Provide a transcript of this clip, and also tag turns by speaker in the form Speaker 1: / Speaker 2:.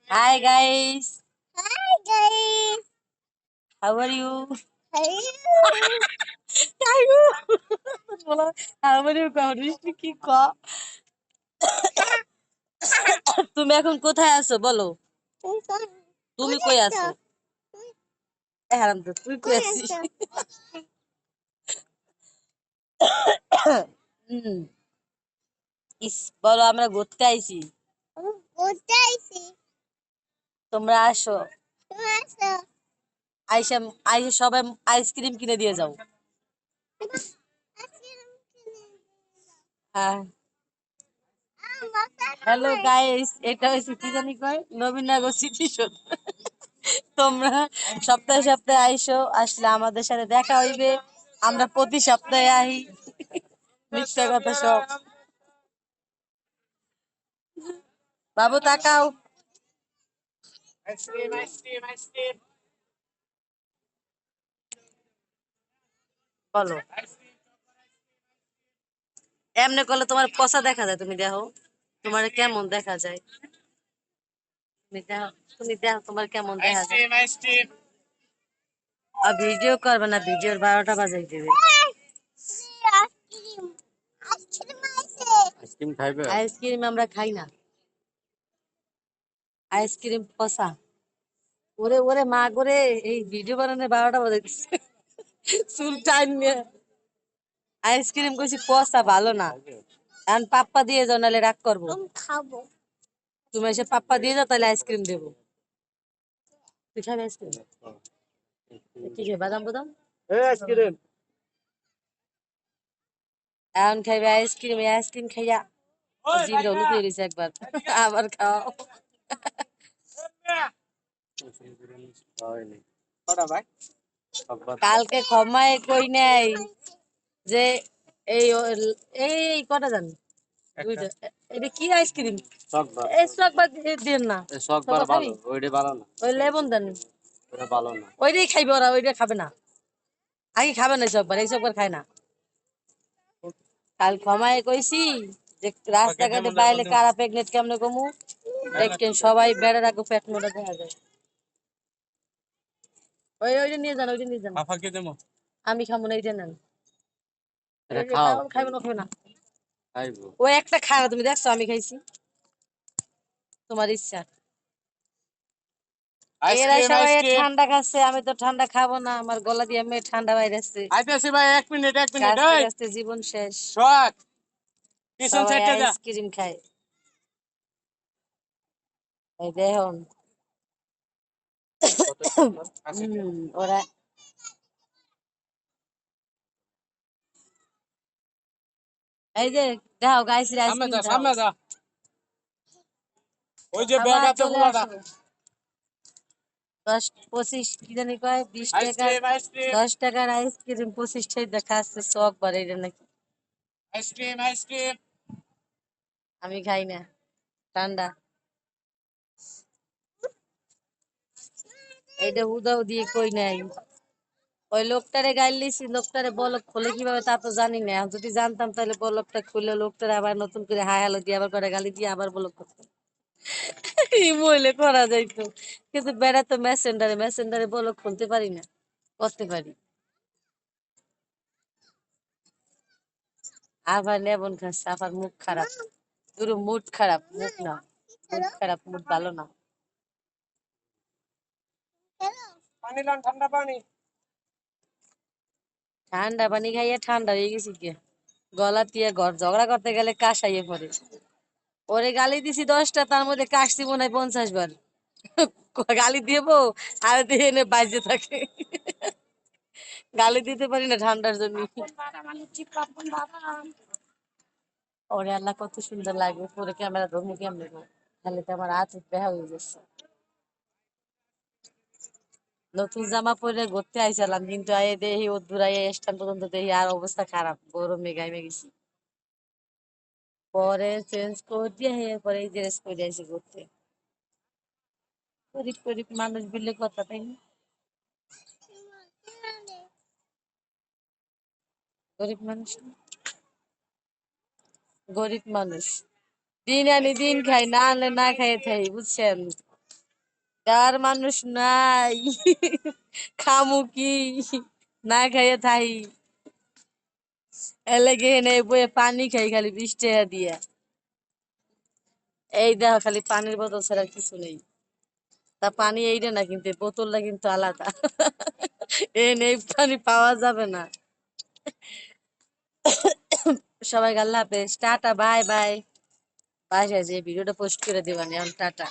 Speaker 1: Hi guys,
Speaker 2: Hi guys.
Speaker 1: how are you?
Speaker 2: Hello.
Speaker 1: বলো, how are you? করিসনি কি ক? তুমি এখন কোথায় আছো বলো? তুমি কই আছো? হারাম তো তুই কই আছিস? হুম, বলো আমরা ঘুরতে আইছি। তোমরা আসো। আইসা আইসা সবাই আইসক্রিম কিনে দিয়ে যাও। হ্যাঁ, হ্যালো গাইস, এটা হচ্ছে কি জানি কয় নবীনগর স্মৃতিসৌধ। তোমরা সপ্তাহে সপ্তাহে আইসো, আসলে আমাদের সাথে দেখা হইবে। আমরা প্রতি সপ্তাহে আহি, মিথ্যা কথা সব। বাবু তাকাও। বলো, এমনি করলে তোমার পচা দেখা যায়, তুমি দেখো তোমার কেমন দেখা যায়। তুমি দেখো তোমার কেমন দেখা যায়। আর ভিডিও করবে না, ভিডিওর 12টা বাজাই দেবে।
Speaker 2: আইসক্রিম খাইবে?
Speaker 1: আইসক্রিম আমরা খাই না, আইসক্রিম পচা। ওরে ওরে মা করে, এই ভিডিও বানানোর 12টা বাজাই দিচ্ছে। চুল টাইম নিয়ে আইসক্রিম কইছি পচা, ভালো না। এখন পাপ্পা দিয়ে যাও, নাহলে রাগ করবো।
Speaker 2: খাবো।
Speaker 1: তুমি এসে পাপ্পা দিয়ে যাও, তাহলে আইসক্রিম দেবো। তুই খাবি আইসক্রিম? কি খাই, বাদাম বাদাম?
Speaker 2: আইসক্রিম।
Speaker 1: এখন খাইবে আইসক্রিম, আইসক্রিম খাইয়া জিভটা হলুদ হয়ে গেছে একবার। আবার খাও। কালকে ক্ষমায় কই নাই যে এই এই কটা জানি দুইটা। এটা কি আইসক্রিম? এই চকবার দিয়ে না, চকবার খাবি? ওই লেবন দেন, ওইটাই খাইবে ওরা, ওইটা খাবে না। আগে খাবে না চকবার, এই চকবার খায় না। কাল ক্ষমায় কইছি যে রাস্তাঘাটে বাইলে কারা প্রেগনেন্ট কেমনে কমু, দেখেন সবাই বেড়ে রাখো, পেট মোটা দেখা যায়। ওইটা নিয়ে যান, ওইটা নিয়ে যান। আমি খাবো না, এইটা নেন। খাইবো না, খাবে না। ও একটা খায় না, তুমি দেখছো আমি খাইছি, তোমার ইচ্ছা। এরা সবাই ঠান্ডা খাচ্ছে, আমি তো ঠান্ডা খাবো না, আমার গলা দিয়ে আমি ঠান্ডা বাইরে আসছে।
Speaker 2: ভাই, 1 মিনিট।
Speaker 1: কাছতে কাছতে জীবন শেষ। সবাই আইসক্রিম খায়, এই দেখুন। ওরা এই যে দেখো গাইস, আইসক্রিম খাও। আবার চলে আসো। 10 25 কি জানি কয়, 20 টাকা 10 টাকার আইসক্রিম 25টাই দেখা যাচ্ছে শখ বাড়ে নাকি। আমি খাই না, ঠান্ডা। এইটা উদাও দিয়ে কই নাই। ওই লোকটারে গাইল দিছি, লোকটারে বলক খুলে কিভাবে তা তো জানি না। এখন যদি জানতাম তাহলে বলকটা খুলে লোকটারে আবার নতুন করে হাই হ্যালো দিয়ে আবার করে গালি দিয়ে আবার বলক করতাম। মইলে করা যাইতো, কিন্তু বেড়া তো মেসেঞ্জারে, মেসেঞ্জারে বলক খুলতে পারি না, করতে পারি। আবার লেবন খাচ্ছে, আবার মুখ খারাপ। পুরো মুড খারাপ, মুড না, মুড খারাপ, মুড ভালো না। ঠান্ডা পানি খাইয়ে ঠান্ডা হয়ে গেছি কে, গলা দিয়ে ঘর ঝগড়া করতে গেলে কাশাইয়ে পড়ে। ওরে গালি দিছি 10টা, তার মধ্যে কাশছি মনে হয় 50 বার। গালি দিয়েবো আর দিয়ে এনে বাজে থাকে। গালি দিতে পারি না ঠান্ডার জন্য। ওরে আল্লাহ, কত সুন্দর লাগে পরে, ক্যামেরা ধরবো কেমনে গো? তাহলে তো আমার হাত বেহা হয়ে যাচ্ছে। নতুন জামা পরে ঘুরতে আইছিলাম, কিন্তু আই দেখি ও দূরাই স্ট্যান্ড পর্যন্ত দেখি আর অবস্থা খারাপ, গরমে গাইমে গেছি। পরে চেঞ্জ করে দিয়ে পরে এই ড্রেস পরে আইসি ঘুরতে। গরিব গরিব মানুষ বললে কথা, তাই না? গরিব মানুষ না? গরিব মানুষ, দিন আনি দিন খাই, না আনলে না খাই থাই, বুঝছেন? কার মানুষ নাই খামু কি না খাইয়ে থাই এলেগে নেই বয়ে পানি খাই খালি 20 টাকা দিয়া এই দেখো খালি পানির বোতল ছাড়া আর কিছু নেই তা পানি এইটা না কিন্তু বোতলটা কিন্তু আলাদা এই নেই পানি পাওয়া যাবে না সবাই আল্লাহ হাফেজ টাটা বাই বাই বাসায় যে ভিডিওটা পোস্ট করে দিবানি এখন টাটা